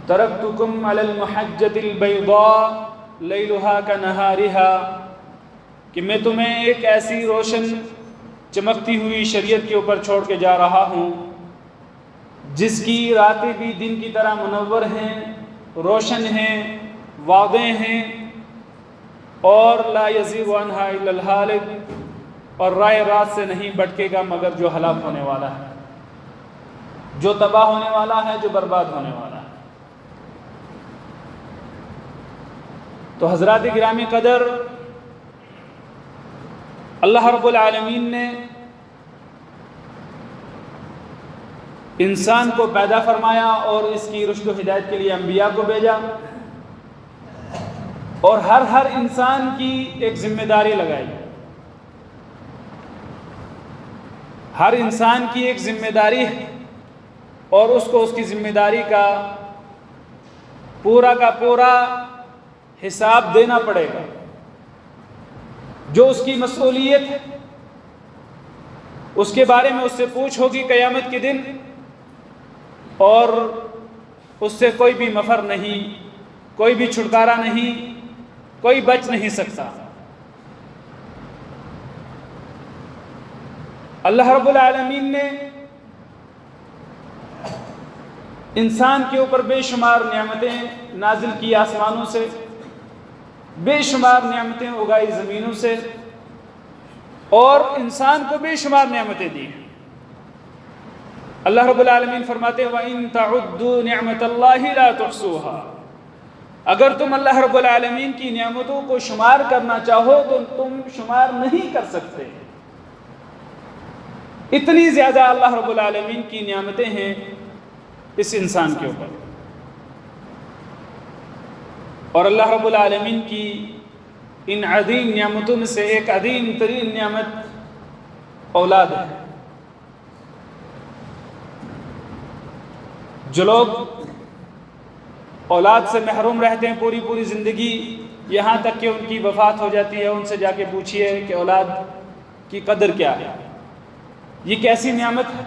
ترکتکم علی المحجۃ البیضاء لیلها کنہارها کہ میں تمہیں ایک ایسی روشن چمکتی ہوئی شریعت کے اوپر چھوڑ کے جا رہا ہوں جس کی راتیں بھی دن کی طرح منور ہیں، روشن ہیں، واضح ہیں، اور لا یزیغ عنہا الا الہالک، اور رائے راست سے نہیں بھٹکے گا مگر جو ہلاک ہونے والا ہے، جو تباہ ہونے والا ہے، جو برباد ہونے والا ہے۔ تو حضرات گرامی قدر، اللہ رب العالمین نے انسان کو پیدا فرمایا اور اس کی رشد و ہدایت کے لیے انبیاء کو بھیجا، اور ہر انسان کی ایک ذمہ داری لگائی، ہر انسان کی ایک ذمہ داری ہے، اور اس کو اس کی ذمہ داری کا پورا حساب دینا پڑے گا۔ جو اس کی مسئولیت ہے اس کے بارے میں اس سے پوچھ ہوگی قیامت کے دن، اور اس سے کوئی بھی مفر نہیں، کوئی بھی چھٹکارا نہیں، کوئی بچ نہیں سکتا۔ اللہ رب العالمین نے انسان کے اوپر بے شمار نعمتیں نازل کی آسمانوں سے، بے شمار نعمتیں اگائی زمینوں سے، اور انسان کو بے شمار نعمتیں دی۔ اللہ رب العالمین فرماتے ہیں وَإِن تَعُدُّوا نِعْمَةَ اللَّهِ لَا تُحْصُوهَا، اگر تم اللہ رب العالمین کی نعمتوں کو شمار کرنا چاہو تو تم شمار نہیں کر سکتے۔ اتنی زیادہ اللہ رب العالمین کی نعمتیں ہیں اس انسان کے اوپر، اور اللہ رب العالمین کی ان عظیم نعمتوں میں سے ایک عظیم ترین نعمت اولاد ہے۔ جو لوگ اولاد سے محروم رہتے ہیں پوری زندگی، یہاں تک کہ ان کی وفات ہو جاتی ہے، ان سے جا کے پوچھئے کہ اولاد کی قدر کیا ہے، یہ کیسی نعمت ہے۔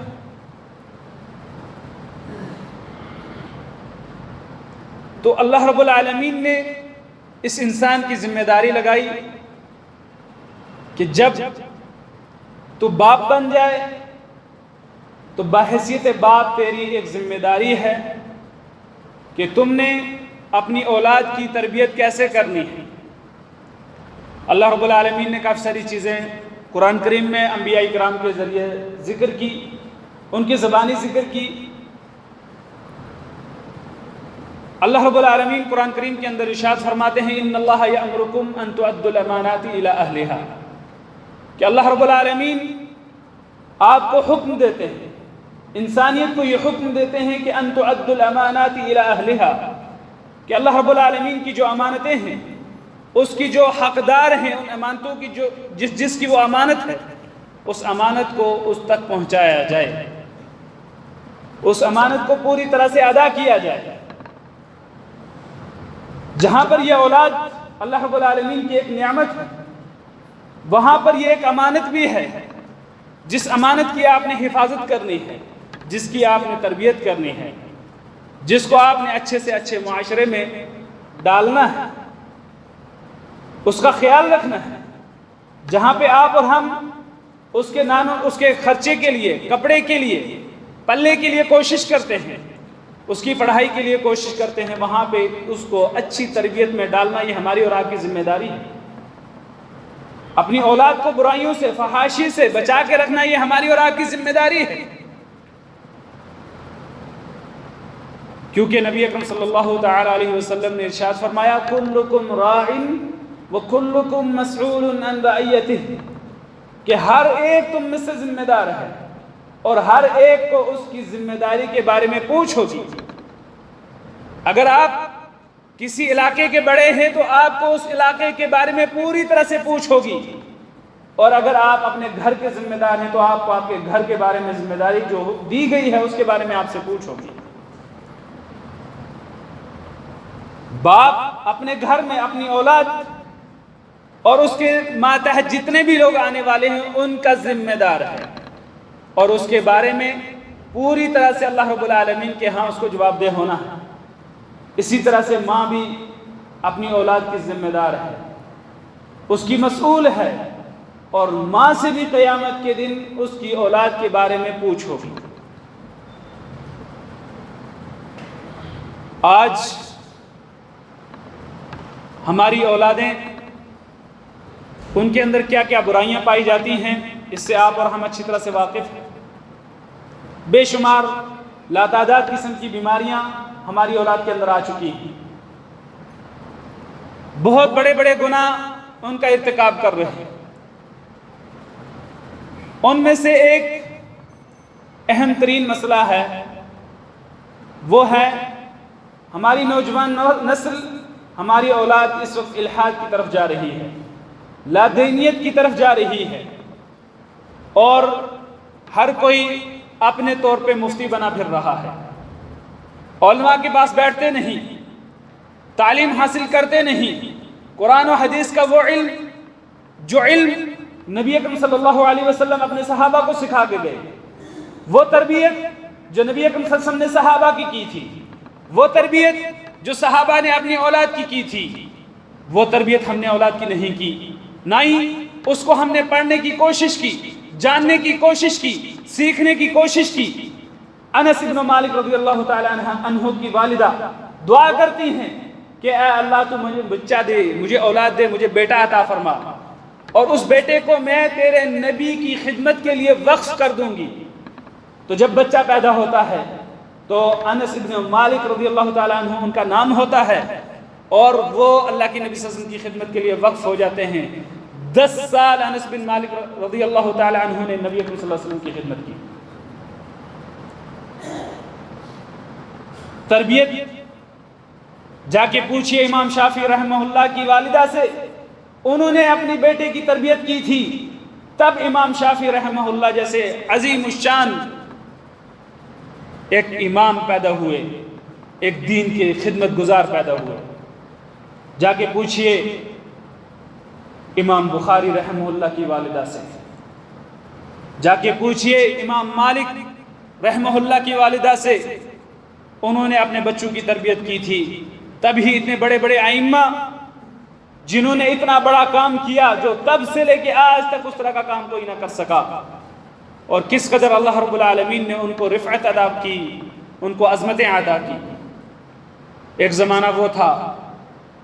تو اللہ رب العالمین نے اس انسان کی ذمہ داری لگائی کہ جب تو باپ بن جائے تو بحیثیت باپ تیری ایک ذمہ داری ہے کہ تم نے اپنی اولاد کی تربیت کیسے کرنی ہے۔ اللہ رب العالمین نے کافی ساری چیزیں قرآن کریم میں انبیاء کرام کے ذریعے ذکر کی، ان کی زبانی ذکر کی۔ اللہ رب العالمین قرآن کریم کے اندر ارشاد فرماتے ہیں ان اللہ یأمرکم ان تؤدوا الامانات الی اہلها، کہ اللہ رب العالمین آپ کو حکم دیتے ہیں، انسانیت کو یہ حکم دیتے ہیں کہ ان تؤدوا الامانات الی اہلها، کہ اللہ رب العالمین کی جو امانتیں ہیں، اس کی جو حقدار ہیں، ان امانتوں کی جو جس کی وہ امانت ہے، اس امانت کو اس تک پہنچایا جائے، اس امانت کو پوری طرح سے ادا کیا جائے۔ جہاں پر یہ اولاد اللہ رب العالمین کی ایک نعمت ہے، وہاں پر یہ ایک امانت بھی ہے، جس امانت کی آپ نے حفاظت کرنی ہے، جس کی آپ نے تربیت کرنی ہے، جس کو آپ نے اچھے سے اچھے معاشرے میں ڈالنا ہے، اس کا خیال رکھنا ہے۔ جہاں پہ آپ اور ہم اس کے خرچے کے لیے، کپڑے کے لیے، پلے کے لیے کوشش کرتے ہیں، اس کی پڑھائی کے لیے کوشش کرتے ہیں، وہاں پہ اس کو اچھی تربیت میں ڈالنا یہ ہماری اور آپ کی ذمہ داری ہے۔ اپنی اولاد کو برائیوں سے، فحاشی سے بچا کے رکھنا یہ ہماری اور آپ کی ذمہ داری ہے، کیونکہ نبی اکرم صلی اللہ تعالی علیہ وسلم نے ارشاد فرمایا کلکم راع وکلکم مسئول عن رعیتہ، کہ ہر ایک تم میں سے ذمہ دار ہے اور ہر ایک کو اس کی ذمہ داری کے بارے میں پوچھ ہوگی۔ اگر آپ کسی علاقے کے بڑے ہیں تو آپ کو اس علاقے کے بارے میں پوری طرح سے پوچھ ہوگی، اور اگر آپ اپنے گھر کے ذمہ دار ہیں تو آپ کو آپ کے گھر کے بارے میں ذمہ داری جو دی گئی ہے اس کے بارے میں آپ سے پوچھ ہوگی۔ باپ اپنے گھر میں اپنی اولاد اور اس کے ماتحت جتنے بھی لوگ آنے والے ہیں ان کا ذمہ دار ہے، اور اس کے بارے میں پوری طرح سے اللہ رب العالمین کے ہاں اس کو جواب دہ ہونا ہے۔ اسی طرح سے ماں بھی اپنی اولاد کی ذمہ دار ہے، اس کی مسئول ہے، اور ماں سے بھی قیامت کے دن اس کی اولاد کے بارے میں پوچھو گی۔ آج ہماری اولادیں، ان کے اندر کیا کیا برائیاں پائی جاتی ہیں، اس سے آپ اور ہم اچھی طرح سے واقف ہیں۔ بے شمار لاتعداد قسم کی بیماریاں ہماری اولاد کے اندر آ چکی ہیں، بہت بڑے بڑے گناہ ان کا ارتکاب کر رہے ہیں۔ ان میں سے ایک اہم ترین مسئلہ ہے، وہ ہے ہماری نوجوان نسل، ہماری اولاد اس وقت الحاد کی طرف جا رہی ہے، لادینیت کی طرف جا رہی ہے، اور ہر کوئی اپنے طور پہ مفتی بنا پھر رہا ہے، علماء کے پاس بیٹھتے نہیں، تعلیم حاصل کرتے نہیں، قرآن و حدیث کا وہ علم جو علم نبی اکرم صلی اللہ علیہ وسلم اپنے صحابہ کو سکھا کے گئے، وہ تربیت جو نبی اکرم صلی اللہ علیہ وسلم نے صحابہ کی تھی، وہ تربیت جو صحابہ نے اپنی اولاد کی تھی، وہ تربیت ہم نے اولاد کی نہیں کی، نہ ہی اس کو ہم نے پڑھنے کی کوشش کی، جاننے کی کوشش کی، سیکھنے کی کوشش کی۔ انس بن مالک رضی اللہ تعالیٰ عنہ کی والدہ دعا کرتی ہیں کہ اے اللہ تو مجھے بچہ دے، مجھے اولاد دے، مجھے بیٹا عطا فرما، اور اس بیٹے کو میں تیرے نبی کی خدمت کے لیے وقف کر دوں گی۔ تو جب بچہ پیدا ہوتا ہے تو انس بن مالک رضی اللہ تعالیٰ عنہ ان کا نام ہوتا ہے، اور وہ اللہ کے نبی صلی اللہ علیہ وسلم کی خدمت کے لیے وقف ہو جاتے ہیں۔ 10 سال انس بن مالک رضی اللہ تعالیٰ عنہ نے نبی اکرم صلی اللہ علیہ وسلم کی خدمت کی۔ تربیت جا کے پوچھئے امام شافعی رحمہ اللہ کی والدہ سے، انہوں نے اپنی بیٹے کی تربیت کی تھی، تب امام شافعی رحمہ اللہ جیسے عظیم الشان ایک امام پیدا ہوئے، ایک دین کے خدمت گزار پیدا ہوئے۔ جا کے پوچھئے امام بخاری رحمہ اللہ کی والدہ سے، جا کے پوچھئے امام مالک رحمہ اللہ کی والدہ سے، انہوں نے اپنے بچوں کی تربیت کی تھی۔ تبھی اتنے بڑے بڑے ائمہ جنہوں نے اتنا بڑا کام کیا، جو تب سے لے کے آج تک اس طرح کا کام کوئی نہ کر سکا، اور کس قدر اللہ رب العالمین نے ان کو رفعت عطا کی، ان کو عظمتیں عطا کی۔ ایک زمانہ وہ تھا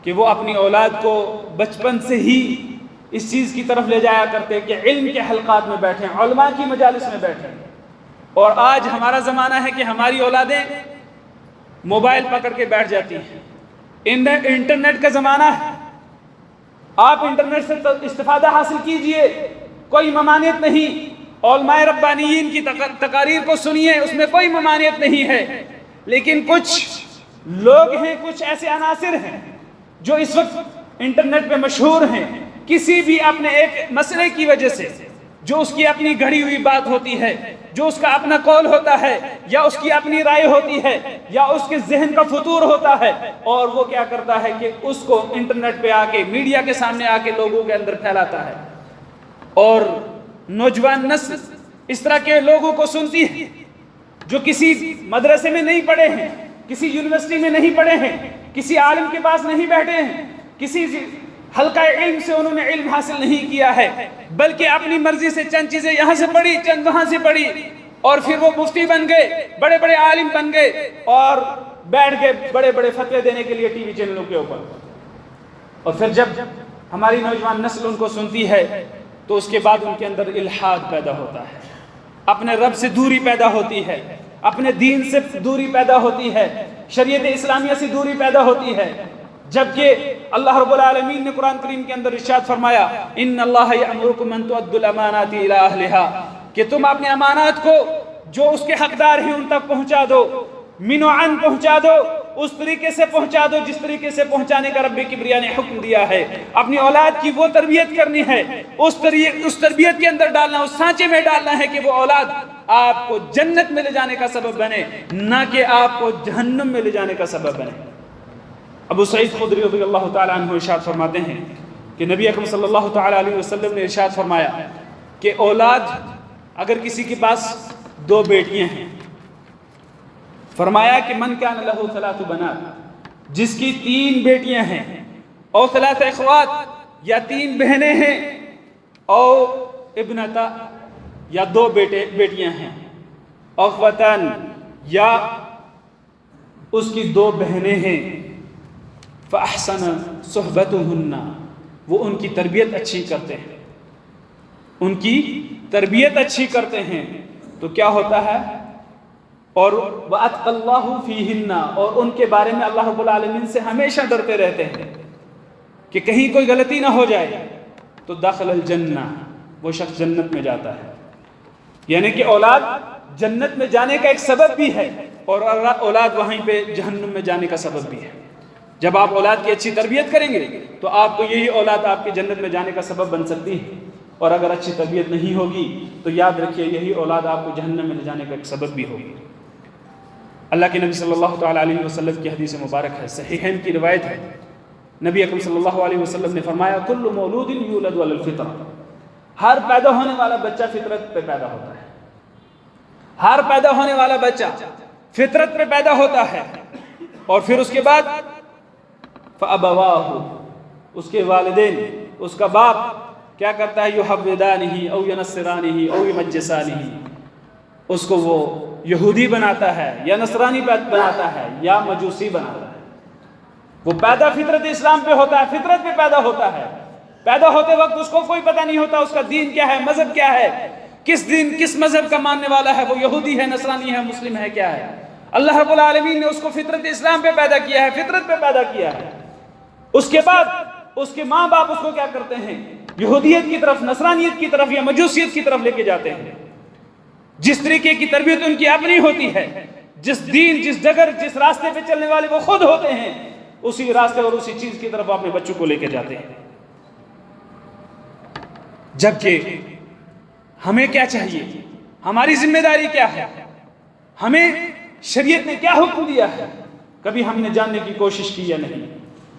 کہ وہ اپنی اولاد کو بچپن سے ہی اس چیز کی طرف لے جایا کرتے کہ علم کے حلقات میں بیٹھیں، علماء کی مجالس میں بیٹھیں، اور آج ہمارا زمانہ ہے کہ ہماری اولادیں موبائل پکڑ کے بیٹھ جاتی ہیں۔ انٹرنیٹ کا زمانہ ہے، آپ انٹرنیٹ سے استفادہ حاصل کیجئے، کوئی ممانعت نہیں، علماء ربانیین کی تقاریر کو سنیے، اس میں کوئی ممانعت نہیں ہے، لیکن کچھ لوگ ہیں، کچھ ایسے عناصر ہیں جو اس وقت انٹرنیٹ پہ مشہور ہیں، کسی بھی اپنے ایک مسئلے کی وجہ سے، جو اس کی اپنی گھڑی ہوئی بات ہوتی ہے، جو اس کا اپنا قول ہوتا ہے، یا اس کی اپنی رائے ہوتی ہے، یا اس کے ذہن کا فطور ہوتا ہے، اور وہ کیا کرتا ہے کہ اس کو انٹرنیٹ پہ آ کے، میڈیا کے سامنے آ کے لوگوں کے اندر پھیلاتا ہے، اور نوجوان نسل اس طرح کے لوگوں کو سنتی ہے جو کسی مدرسے میں نہیں پڑھے ہیں، کسی یونیورسٹی میں نہیں پڑھے ہیں، کسی عالم کے پاس نہیں بیٹھے ہیں، کسی حلقہ علم سے انہوں نے علم حاصل نہیں کیا ہے، بلکہ اپنی مرضی سے چند چیزیں یہاں سے پڑھی، چند وہاں سے پڑھی، اور پھر وہ مفتی بن گئے، بڑے بڑے عالم بن گئے، اور بیٹھ گئے بڑے بڑے فتوے دینے کے لیے ٹی وی چینلوں کے اوپر۔ اور پھر جب ہماری نوجوان نسل ان کو سنتی ہے تو اس کے بعد ان کے اندر الحاد پیدا ہوتا ہے، اپنے رب سے دوری پیدا ہوتی ہے، اپنے دین سے دوری پیدا ہوتی ہے، شریعت اسلامیہ سے دوری پیدا ہوتی ہے، جبکہ اللہ رب العالمین نے قرآن کریم کے اندر ارشاد فرمایا ان اللہ یأمرکم ان تؤدوا الامانات الی اہلہا، کہ تم اپنے امانات کو جو اس کے حقدار ہیں ان تک پہنچا دو، من و عن پہنچا دو، اس طریقے سے پہنچا دو جس طریقے سے پہنچانے کا رب کبریا نے حکم دیا ہے۔ اپنی اولاد کی وہ تربیت کرنی ہے، اس تربیت کے اندر ڈالنا، اس سانچے میں ڈالنا ہے کہ وہ اولاد آپ کو جنت میں لے جانے کا سبب بنے، نہ کہ آپ کو جہنم میں لے جانے کا سبب بنے۔ ابو سعید خدری رضی اللہ تعالیٰ عنہ ارشاد فرماتے ہیں کہ نبی اکرم صلی اللہ تعالیٰ علیہ وسلم نے ارشاد فرمایا کہ اولاد اگر کسی کے پاس 2 بیٹیاں ہیں، فرمایا کہ من کان لہ 3 بنات، جس کی 3 بیٹیاں ہیں، اور ثلاث اخوات یا 3 بہنیں ہیں، اور ابنتا یا 2 بیٹیاں ہیں، اخوتن یا اس کی 2 بہنیں ہیں، فاحسن صحبتہن، وہ ان کی تربیت اچھی کرتے ہیں، ان کی تربیت اچھی کرتے ہیں، تو کیا ہوتا ہے؟ اور وَأَتْقَى اللَّهُ فِيهِنَّ، اور ان کے بارے میں اللہ رب العالمین سے ہمیشہ ڈرتے رہتے ہیں کہ کہیں کوئی غلطی نہ ہو جائے، تو دخل الجنہ، وہ شخص جنت میں جاتا ہے۔ یعنی کہ اولاد جنت میں جانے کا ایک سبب بھی ہے، اور اولاد وہیں پہ جہنم میں جانے کا سبب بھی ہے۔ جب آپ اولاد کی اچھی تربیت کریں گے تو آپ کو یہی اولاد آپ کی جنت میں جانے کا سبب بن سکتی ہے، اور اگر اچھی تربیت نہیں ہوگی تو یاد رکھیے یہی اولاد آپ کو جہنم میں جانے کا ایک سبب بھی ہوگی۔ اللہ کے نبی صلی اللہ تعالیٰ علیہ وسلم کی حدیث مبارک ہے، صحیحین کی روایت ہے، نبی اکرم صلی اللہ علیہ وسلم نے فرمایا کل مولود یولد علی الفطرہ، ہر پیدا ہونے والا بچہ فطرت پہ پیدا ہوتا ہے، ہر پیدا ہونے والا بچہ فطرت پہ پیدا ہوتا ہے، اور پھر اس کے بعد فَأَبَوَاهُ، اس کے والدین، اس کا باپ کیا کرتا ہے؟ يُحَوِّدَانِهِ او يُنَصِّرَانِهِ او يُمَجِّسَانِهِ، اس کو وہ یہودی بناتا ہے یا نصرانی بناتا ہے یا مجوسی بناتا ہے۔ وہ پیدا فطرت اسلام پہ ہوتا ہے، فطرت پہ پیدا ہوتا ہے، پیدا ہوتے وقت اس کو کوئی پتہ نہیں ہوتا اس کا دین کیا ہے، مذہب کیا ہے، کس دین کس مذہب کا ماننے والا ہے، وہ یہودی ہے، نصرانی ہے، مسلم ہے، کیا ہے۔ اللہ رب العالمین نے اس کو فطرت اسلام پہ پیدا کیا ہے، فطرت پہ پیدا کیا ہے۔ اس کے بعد اس کے ماں باپ اس کو کیا کرتے ہیں؟ یہودیت کی طرف، نصرانیت کی طرف یا مجوسیت کی طرف لے کے جاتے ہیں۔ جس طریقے کی تربیت ان کی اپنی ہوتی ہے، جس دین، جس ڈگر، جس راستے پہ چلنے والے وہ خود ہوتے ہیں، اسی راستے اور اسی چیز کی طرف اپنے بچوں کو لے کے جاتے ہیں۔ جبکہ ہمیں کیا چاہیے؟ ہماری ذمہ داری کیا ہے؟ ہمیں شریعت نے کیا حکم دیا ہے؟ کبھی ہم نے جاننے کی کوشش کی یا نہیں؟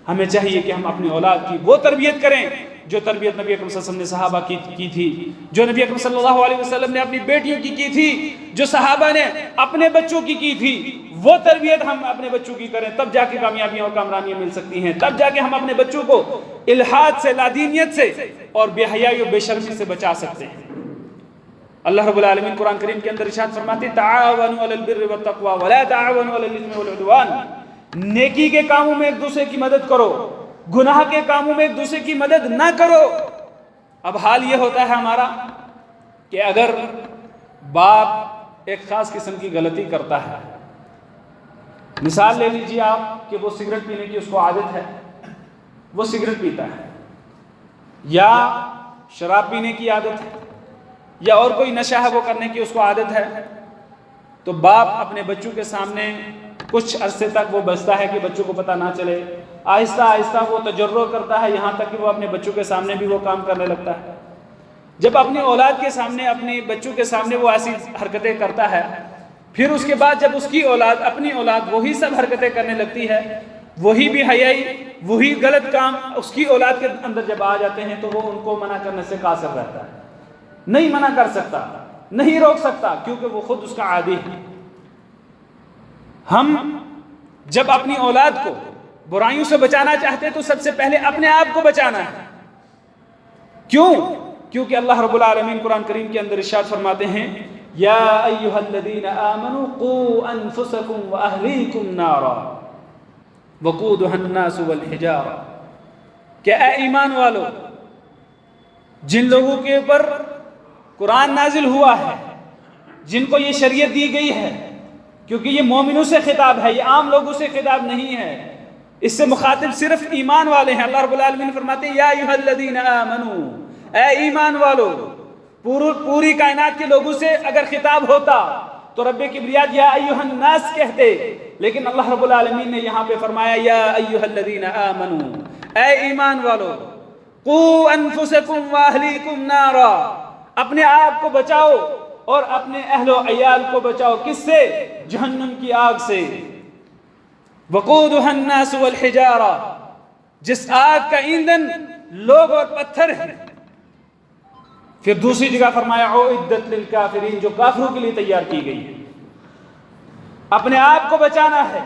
ہمیں چاہیے کہ ہم اپنی اولاد کی وہ تربیت کریں جو تربیت نبی اکرم صلی اللہ علیہ وسلم نے صحابہ کی تھی، جو نبی اکرم صلی اللہ علیہ وسلم نے اپنی بیٹیوں کی تھی، جو صحابہ نے اپنے بچوں کی تھی، وہ تربیت ہم اپنے بچوں کی کریں، تب جا کے کامیابیاں اور کامرانیاں مل سکتی ہیں، تب جا کے ہم اپنے بچوں کو الحاد سے، لادینیت سے اور بے حیائی و بے شرمی سے بچا سکتے ہیں۔ اللہ رب العالمین قرآن کریم کے اندر ارشاد فرماتے ہیں تعاونوا علی البر والتقوی ولا تعاونوا علی الاثم والعدوان، نیکی کے کاموں میں ایک دوسرے کی مدد کرو، گناہ کے کاموں میں ایک دوسرے کی مدد نہ کرو۔ اب حال یہ ہوتا ہے ہمارا کہ اگر باپ ایک خاص قسم کی غلطی کرتا ہے، مثال لے لیجیے آپ کہ وہ سگریٹ پینے کی اس کو عادت ہے، وہ سگریٹ پیتا ہے، یا شراب پینے کی عادت ہے، یا اور کوئی نشہ ہے وہ کرنے کی اس کو عادت ہے، تو باپ اپنے بچوں کے سامنے کچھ عرصے تک وہ بچتا ہے کہ بچوں کو پتہ نہ چلے، آہستہ آہستہ وہ تجربہ کرتا ہے، یہاں تک کہ وہ اپنے بچوں کے سامنے بھی وہ کام کرنے لگتا ہے۔ جب اپنی اولاد کے سامنے، اپنے بچوں کے سامنے وہ ایسی حرکتیں کرتا ہے، پھر اس کے بعد جب اس کی اولاد، اپنی اولاد وہی سب حرکتیں کرنے لگتی ہے، وہی بھی حیائی، وہی غلط کام اس کی اولاد کے اندر جب آ جاتے ہیں، تو وہ ان کو منع کرنے سے قاصر رہتا ہے، نہیں منع کر سکتا، نہیں روک سکتا، کیونکہ وہ خود اس کا عادی ہے۔ ہم جب اپنی اولاد کو برائیوں سے بچانا چاہتے ہیں تو سب سے پہلے اپنے آپ کو بچانا ہے۔ کیوں؟ کیونکہ اللہ رب العالمین قرآن کریم کے اندر ارشاد فرماتے ہیں یا ایھا الذین آمنوا قوا انفسکم واہلیکم نارا وقودھا الناس والحجارہ، کہ اے ایمان والو، جن لوگوں کے اوپر قرآن نازل ہوا ہے، جن کو یہ شریعت دی گئی ہے، کیونکہ یہ مومنوں سے خطاب ہے، یہ عام لوگوں سے خطاب نہیں ہے، اس سے مخاطب صرف ایمان والے ہیں۔ اللہ رب العالمین فرماتے ہیں یا ایھا الذین آمنوا، اے ایمان والو۔ پوری کائنات کے لوگوں سے اگر خطاب ہوتا تو رب کبریات یا ایھا الناس کہتے، لیکن اللہ رب العالمین نے یہاں پہ فرمایا یا ایھا الذین آمنوا، اے ایمان والو، قوا انفسکم واہلیکم نارا، اپنے آپ کو بچاؤ اور اپنے اہل و عیال کو بچاؤ، کس سے؟ جہنم کی آگ سے۔ وقودھا الناس والحجارہ، جس آگ کا ایندھن لوگ اور پتھر ہیں۔ پھر دوسری جگہ فرمایا اعدت للکافرین، جو کافروں کے لیے تیار کی گئی ہے۔ اپنے آپ کو بچانا ہے،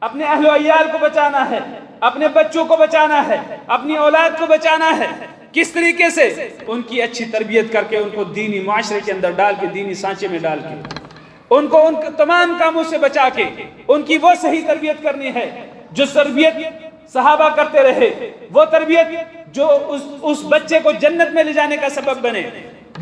اپنے اہل و عیال کو بچانا ہے، اپنے بچوں کو بچانا ہے، اپنی اولاد کو بچانا ہے، کس طریقے سے؟ ان کی اچھی تربیت کر کے، ان کو دینی معاشرے کے اندر ڈال کے، دینی سانچے میں ڈال کے، ان کو ان تمام کاموں سے بچا کے ان کی وہ صحیح تربیت کرنی ہے جو تربیت صحابہ کرتے رہے، وہ تربیت جو اس بچے کو جنت میں لے جانے کا سبب بنے،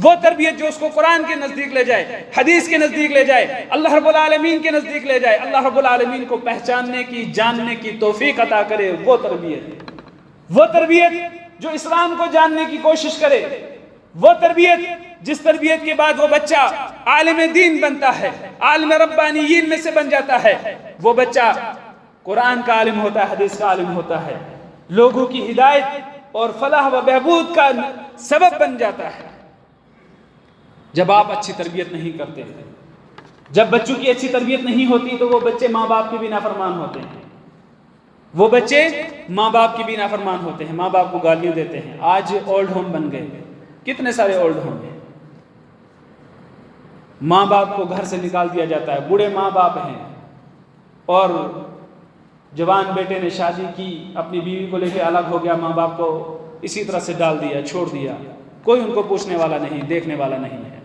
وہ تربیت جو اس کو قرآن کے نزدیک لے جائے، حدیث کے نزدیک لے جائے، اللہ رب العالمین کے نزدیک لے جائے، اللہ رب العالمین کو پہچاننے کی، جاننے کی توفیق عطا کرے، وہ تربیت جو اسلام کو جاننے کی کوشش کرے، وہ تربیت جس تربیت کے بعد وہ بچہ عالم دین بنتا ہے، عالم ربانیین میں سے بن جاتا ہے، وہ بچہ قرآن کا عالم ہوتا ہے، حدیث کا عالم ہوتا ہے، لوگوں کی ہدایت اور فلاح و بہبود کا سبب بن جاتا ہے۔ جب آپ اچھی تربیت نہیں کرتے، جب بچوں کی اچھی تربیت نہیں ہوتی تو وہ بچے ماں باپ کے بھی نافرمان ہوتے ہیں، وہ بچے ماں باپ کی بھی نافرمان ہوتے ہیں، ماں باپ کو گالیاں دیتے ہیں۔ آج اولڈ ہوم بن گئے، کتنے سارے اولڈ ہوم ہیں، ماں باپ کو گھر سے نکال دیا جاتا ہے، بوڑھے ماں باپ ہیں اور جوان بیٹے نے شادی کی، اپنی بیوی کو لے کے الگ ہو گیا، ماں باپ کو اسی طرح سے ڈال دیا، چھوڑ دیا، کوئی ان کو پوچھنے والا نہیں، دیکھنے والا نہیں ہے۔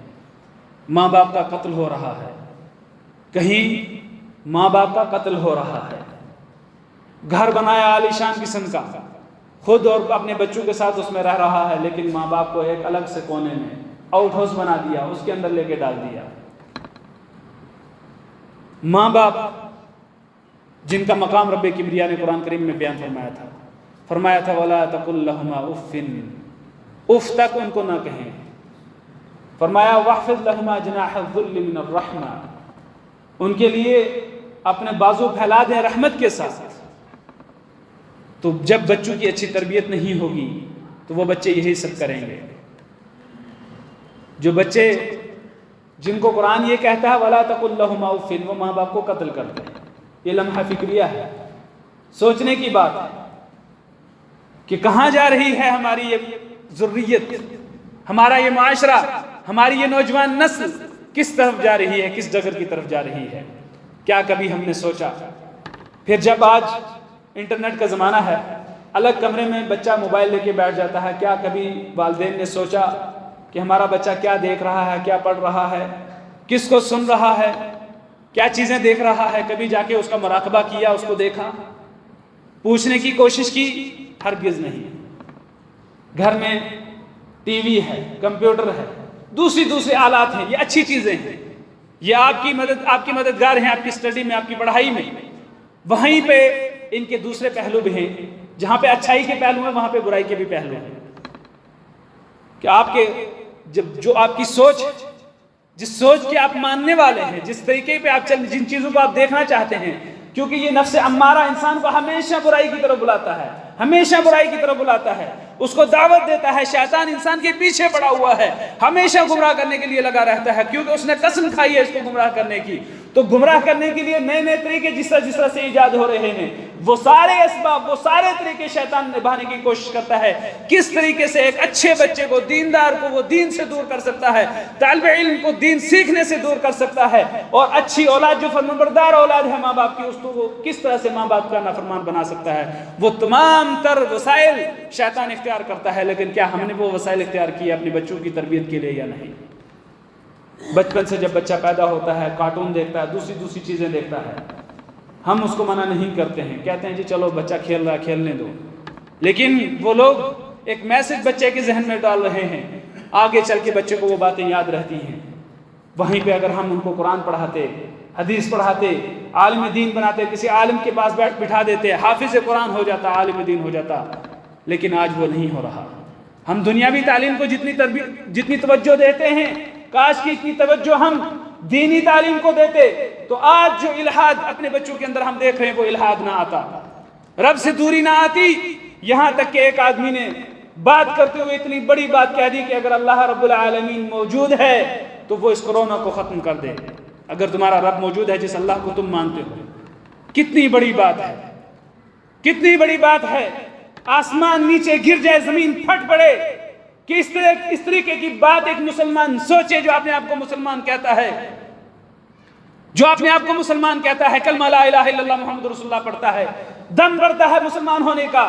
ماں باپ کا قتل ہو رہا ہے، کہیں ماں باپ کا قتل ہو رہا ہے، گھر بنایا عالی شان قسم کا، خود اور اپنے بچوں کے ساتھ اس میں رہ رہا ہے، لیکن ماں باپ کو ایک الگ سے کونے میں آؤٹ ہاؤس بنا دیا، اس کے اندر لے کے ڈال دیا۔ ماں باپ جن کا مقام رب کبریا نے قرآن کریم میں بیان فرمایا تھا وَلَا تَقُلْ لَهُمَا اُفٍّ، اف تک ان کو نہ کہیں، فرمایا وَاحْفِظْ لَهُمَا جَنَاحَ الذُّلِّ مِنَ الرَّحْمَةِ، ان کے لیے اپنے بازو پھیلا دیں رحمت کے ساتھ۔ تو جب بچوں کی اچھی تربیت نہیں ہوگی تو وہ بچے یہی سب کریں گے۔ جو بچے جن کو قرآن یہ کہتا ہے وَلَا تَقُلْ لَهُمَا اُفٍّ، وہ ماں باپ کو قتل کرتے ہیں۔ یہ لمحہ فکریہ ہے، سوچنے کی بات ہے کہ کہاں جا رہی ہے ہماری یہ ذریت، ہمارا یہ معاشرہ، ہماری یہ نوجوان نسل کس طرف جا رہی ہے، کس ڈگر کی طرف جا رہی ہے؟ کیا کبھی ہم نے سوچا؟ پھر جب آج انٹرنیٹ کا زمانہ ہے، الگ کمرے میں بچہ موبائل لے کے بیٹھ جاتا ہے، کیا کبھی والدین نے سوچا کہ ہمارا بچہ کیا دیکھ رہا ہے، کیا پڑھ رہا ہے، کس کو سن رہا ہے، کیا چیزیں دیکھ رہا ہے؟ کبھی جا کے اس کا مراقبہ کیا، اس کو دیکھا، پوچھنے کی کوشش کی؟ ہرگز نہیں۔ گھر میں ٹی وی ہے، کمپیوٹر ہے، دوسری آلات ہیں، یہ اچھی چیزیں ہیں، یہ آپ کی مددگار ہیں، آپ کی اسٹڈی میں، آپ کی پڑھائی میں۔ وہیں پہ ان کے دوسرے پہلو بھی ہیں، جہاں پہ اچھائی کے پہلو ہیں وہاں پہ برائی کے بھی پہلو ہیں۔ کہ آپ کے جو آپ کی سوچ، جس سوچ کے آپ ماننے والے ہیں، جس طریقے پہ آپ جن چیزوں کو آپ دیکھنا چاہتے ہیں، کیونکہ یہ نفس امارہ انسان کو ہمیشہ برائی کی طرف بلاتا ہے، ہمیشہ برائی کی طرف بلاتا ہے، اس کو دعوت دیتا ہے۔ شیطان انسان کے پیچھے پڑا ہوا ہے، ہمیشہ گمراہ کرنے کے لیے لگا رہتا ہے، کیونکہ اس نے قسم کھائی ہے اس کو گمراہ کرنے کی۔ تو گمراہ کرنے کے لیے نئے نئے طریقے جس طرح سے ایجاد ہو رہے ہیں، وہ سارے اسباب، وہ سارے طریقے شیطان نبھانے کی کوشش کرتا ہے۔ کس طریقے سے ایک اچھے بچے کو، دیندار کو وہ دین سے دور کر سکتا ہے، طالب علم کو دین سیکھنے سے دور کر سکتا ہے، اور اچھی اولاد جو فرمانبردار اولاد ہے ماں باپ کی، اس کو وہ کس طرح سے ماں باپ کا نافرمان بنا سکتا ہے۔ وہ تمام تر وسائل شیطان اختیار کرتا ہے، لیکن کیا ہم نے وہ وسائل اختیار کیے اپنی بچوں کی تربیت کے لیے یا نہیں؟ بچپن سے جب بچہ پیدا ہوتا ہے، کارٹون دیکھتا ہے، دوسری چیزیں دیکھتا ہے، ہم اس کو منع نہیں کرتے ہیں، کہتے ہیں جی چلو بچہ کھیل رہا ہے، کھیلنے دو، لیکن وہ لوگ ایک میسج بچے کے ذہن میں ڈال رہے ہیں، آگے چل کے بچے کو وہ باتیں یاد رہتی ہیں۔ وہیں پہ اگر ہم ان کو قرآن پڑھاتے، حدیث پڑھاتے، عالم دین بناتے، کسی عالم کے پاس بٹھا دیتے، حافظ قرآن ہو جاتا، عالم دین ہو جاتا، لیکن آج وہ نہیں ہو رہا۔ ہم دنیاوی تعلیم کو جتنی توجہ دیتے ہیں، کاش کی اتنی توجہ ہم دینی تعلیم کو دیتے، تو آج جو الہاد اپنے بچوں کے اندر ہم دیکھ رہے ہیں وہ الہاد نہ آتا، رب سے دوری نہ آتی۔ یہاں تک کہ ایک آدمی نے بات کرتے ہوئے اتنی بڑی بات کہہ دی کہ اگر اللہ رب العالمین موجود ہے تو وہ اس کورونا کو ختم کر دے، اگر تمہارا رب موجود ہے جس اللہ کو تم مانتے ہو۔ کتنی بڑی بات ہے، کتنی بڑی بات ہے، آسمان نیچے گر جائے، زمین پھٹ پڑے کہ اس طریقے کی بات ایک مسلمان سوچے جو اپنے آپ کو مسلمان کہتا ہے۔ جو اپنے آپ کو مسلمان کہتا ہے، کلمہ لا الہ الا اللہ محمد رسول اللہ پڑھتا ہے، دم بڑھتا ہے مسلمان ہونے کا،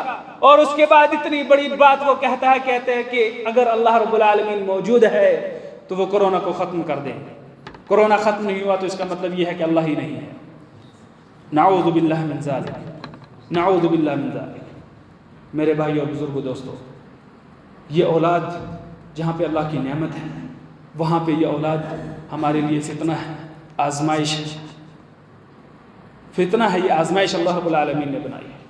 اور اس کے بعد اتنی بڑی بات وہ کہتا ہے، کہتے ہیں کہ اگر اللہ رب العالمین موجود ہے تو وہ کرونا کو ختم کر دے. کرونا ختم نہیں ہوا تو اس کا مطلب یہ ہے کہ اللہ ہی نہیں ہے. نعوذ باللہ من ذالک، نعوذ باللہ من ذالک. میرے بھائی اور بزرگوں، دوستو، یہ اولاد جہاں پہ اللہ کی نعمت ہے، وہاں پہ یہ اولاد ہمارے لیے فتنہ ہے، آزمائش ہے. فتنہ ہے، یہ آزمائش اللہ رب العالمین نے بنائی ہے.